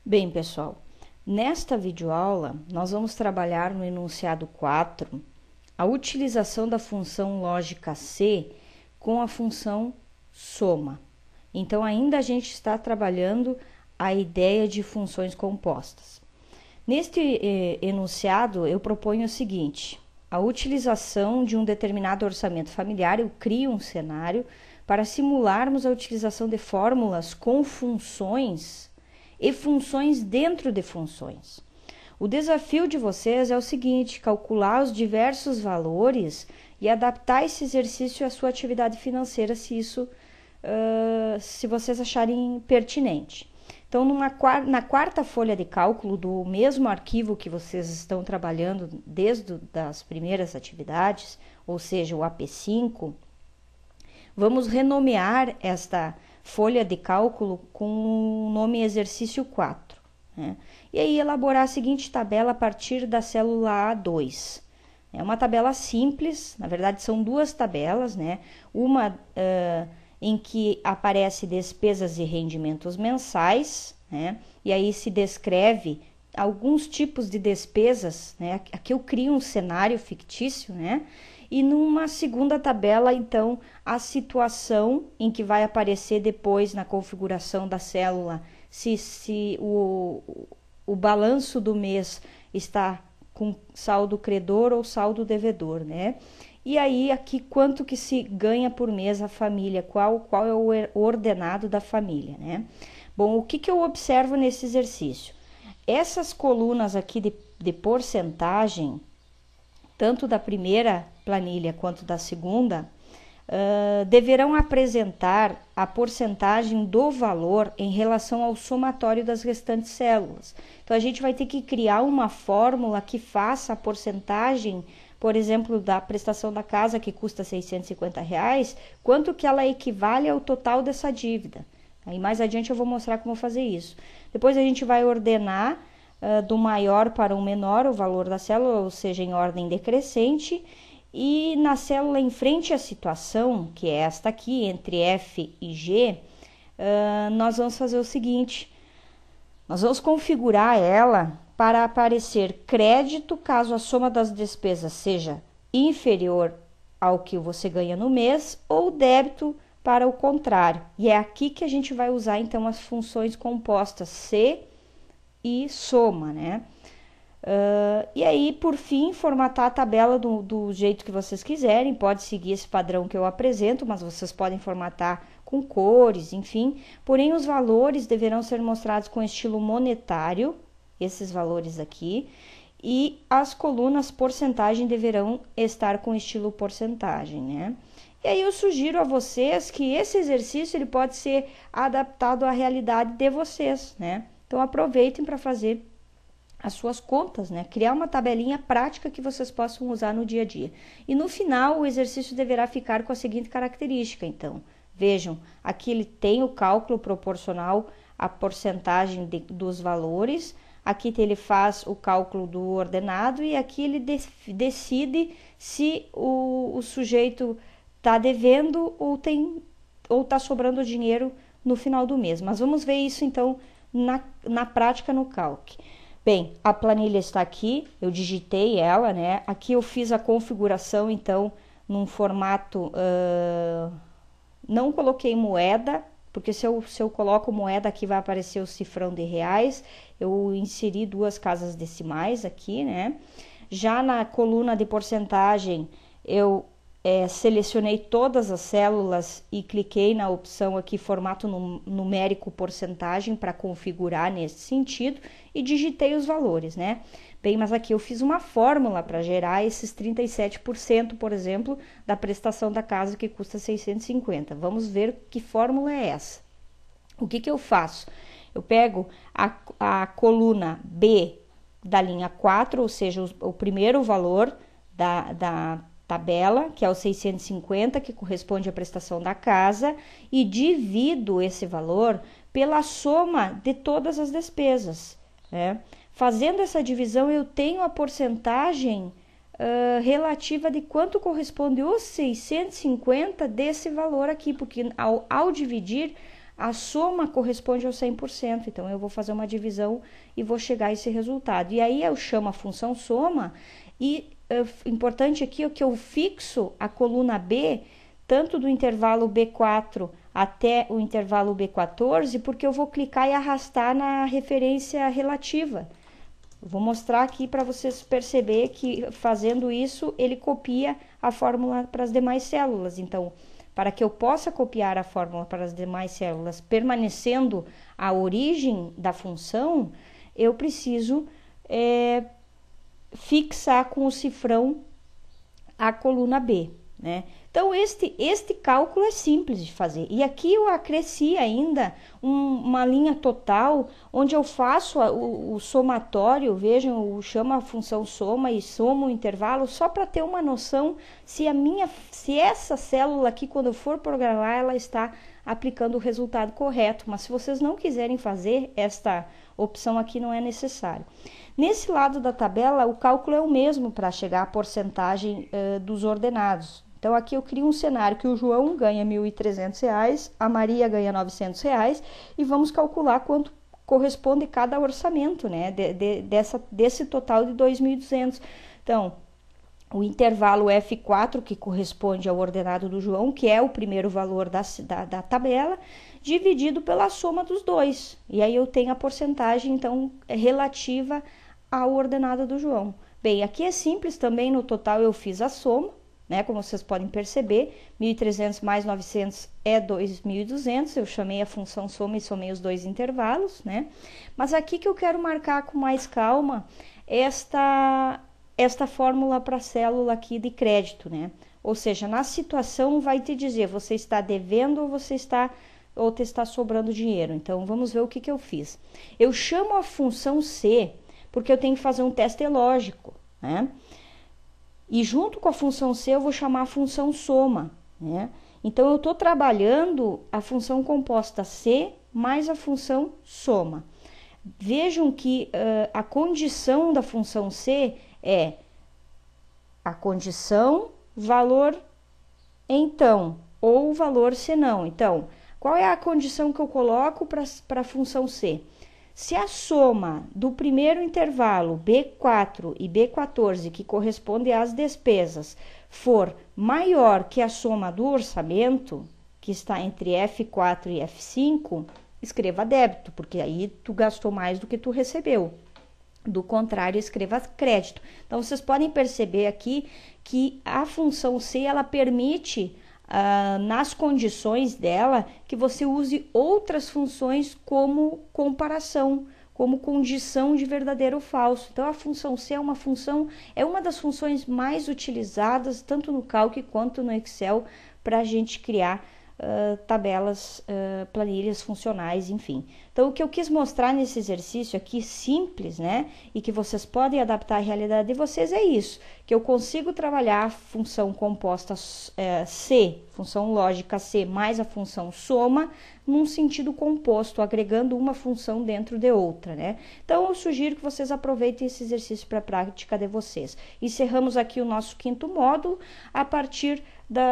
Bem, pessoal, nesta videoaula nós vamos trabalhar no enunciado 4 a utilização da função lógica C com a função soma. Então, ainda a gente está trabalhando a ideia de funções compostas. Neste enunciado, eu proponho o seguinte: a utilização de um determinado orçamento familiar, eu crio um cenário para simularmos a utilização de fórmulas com funções e funções dentro de funções. O desafio de vocês é o seguinte: calcular os diversos valores e adaptar esse exercício à sua atividade financeira, se vocês acharem pertinente. Então, na quarta folha de cálculo do mesmo arquivo que vocês estão trabalhando desde as primeiras atividades, ou seja, o AP5, vamos renomear esta folha de cálculo com o nome exercício 4, né? E aí elaborar a seguinte tabela a partir da célula A2. É uma tabela simples, na verdade são duas tabelas, né? Uma em que aparece despesas e rendimentos mensais, né? E aí se descreve alguns tipos de despesas, né? Aqui eu crio um cenário fictício, né? E numa segunda tabela, então, a situação em que vai aparecer depois na configuração da célula, se o balanço do mês está com saldo credor ou saldo devedor, né? E aí, aqui, quanto que se ganha por mês a família, qual é o ordenado da família, né? Bom, o que eu observo nesse exercício? Essas colunas aqui de porcentagem, tanto da primeira planilha quanto da segunda, deverão apresentar a porcentagem do valor em relação ao somatório das restantes células. Então, a gente vai ter que criar uma fórmula que faça a porcentagem, por exemplo, da prestação da casa, que custa R$650, quanto que ela equivale ao total dessa dívida. Aí, mais adiante, eu vou mostrar como fazer isso. Depois, a gente vai ordenar do maior para o menor o valor da célula, ou seja, em ordem decrescente. E na célula em frente à situação, que é esta aqui, entre F e G, nós vamos fazer o seguinte: nós vamos configurar ela para aparecer crédito caso a soma das despesas seja inferior ao que você ganha no mês, ou débito para o contrário. E é aqui que a gente vai usar então as funções compostas C e soma, né? E aí, por fim, formatar a tabela do jeito que vocês quiserem. Pode seguir esse padrão que eu apresento, mas vocês podem formatar com cores, enfim. Porém, os valores deverão ser mostrados com estilo monetário, esses valores aqui, e as colunas porcentagem deverão estar com estilo porcentagem, né? E aí eu sugiro a vocês que esse exercício ele pode ser adaptado à realidade de vocês, né? Então, aproveitem para fazer as suas contas, né? Criar uma tabelinha prática que vocês possam usar no dia a dia. E no final, o exercício deverá ficar com a seguinte característica, então. Vejam, aqui ele tem o cálculo proporcional à porcentagem dos valores, aqui ele faz o cálculo do ordenado e aqui ele decide se o sujeito está devendo ou está sobrando dinheiro no final do mês. Mas vamos ver isso, então, na prática no Calc. Bem, a planilha está aqui, eu digitei ela, né? Aqui eu fiz a configuração, então, num formato, não coloquei moeda, porque se eu coloco moeda aqui vai aparecer o cifrão de reais. Eu inseri 2 casas decimais aqui, né? Já na coluna de porcentagem, eu selecionei todas as células e cliquei na opção aqui formato numérico porcentagem para configurar nesse sentido e digitei os valores, né? Bem, mas aqui eu fiz uma fórmula para gerar esses 37%, por exemplo, da prestação da casa que custa 650. Vamos ver que fórmula é essa. O que eu faço? Eu pego a coluna B da linha 4, ou seja, o primeiro valor da tabela, que é o 650, que corresponde à prestação da casa, e divido esse valor pela soma de todas as despesas, né? Fazendo essa divisão, eu tenho a porcentagem relativa de quanto corresponde os 650 desse valor aqui, porque ao dividir, a soma corresponde ao 100%, então eu vou fazer uma divisão e vou chegar a esse resultado. E aí eu chamo a função soma e importante aqui é que eu fixo a coluna B, tanto do intervalo B4 até o intervalo B14, porque eu vou clicar e arrastar na referência relativa. Eu vou mostrar aqui para vocês perceber que fazendo isso, ele copia a fórmula para as demais células. Então, para que eu possa copiar a fórmula para as demais células, permanecendo a origem da função, eu preciso fixar com o cifrão a coluna B, né? Então, este cálculo é simples de fazer. E aqui eu acresci ainda uma linha total, onde eu faço o somatório, vejam, eu chamo a função soma e somo o intervalo, só para ter uma noção se essa célula aqui, quando eu for programar, ela está aplicando o resultado correto. Mas se vocês não quiserem fazer, esta opção aqui não é necessário. Nesse lado da tabela, o cálculo é o mesmo para chegar à porcentagem dos ordenados. Então, aqui eu crio um cenário que o João ganha R$ 1.300, a Maria ganha R$ 900, e vamos calcular quanto corresponde cada orçamento, né, desse total de 2.200. Então, o intervalo F4, que corresponde ao ordenado do João, que é o primeiro valor da tabela, dividido pela soma dos dois. E aí eu tenho a porcentagem, então, relativa ao ordenado do João. Bem, aqui é simples também, no total eu fiz a soma, né? Como vocês podem perceber, 1.300 mais 900 é 2.200, eu chamei a função soma e somei os dois intervalos, né? Mas aqui que eu quero marcar com mais calma esta fórmula para a célula aqui de crédito, né? Ou seja, na situação vai te dizer, você está devendo ou te está sobrando dinheiro. Então, vamos ver o que eu fiz. Eu chamo a função C, porque eu tenho que fazer um teste lógico, né? E junto com a função C, eu vou chamar a função soma, né? Então, eu estou trabalhando a função composta C mais a função soma. Vejam que a condição da função C é a condição valor então, ou valor senão. Então, qual é a condição que eu coloco para a função C? Se a soma do primeiro intervalo B4 e B14, que corresponde às despesas, for maior que a soma do orçamento, que está entre F4 e F5, escreva débito, porque aí tu gastou mais do que tu recebeu. Do contrário, escreva crédito. Então, vocês podem perceber aqui que a função C, ela permite, nas condições dela, que você use outras funções como comparação, como condição de verdadeiro ou falso. Então, a função C é uma das funções mais utilizadas, tanto no Calc quanto no Excel, para a gente criar tabelas, planilhas funcionais, enfim. Então, o que eu quis mostrar nesse exercício aqui, simples, né, e que vocês podem adaptar à realidade de vocês, é isso, que eu consigo trabalhar a função composta C, função lógica C, mais a função soma, num sentido composto, agregando uma função dentro de outra, né. Então, eu sugiro que vocês aproveitem esse exercício para a prática de vocês. Encerramos aqui o nosso 5º módulo. A partir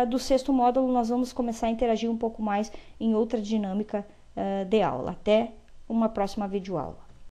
do 6º módulo, nós vamos começar a interagir um pouco mais em outra dinâmica de aula. Até uma próxima videoaula.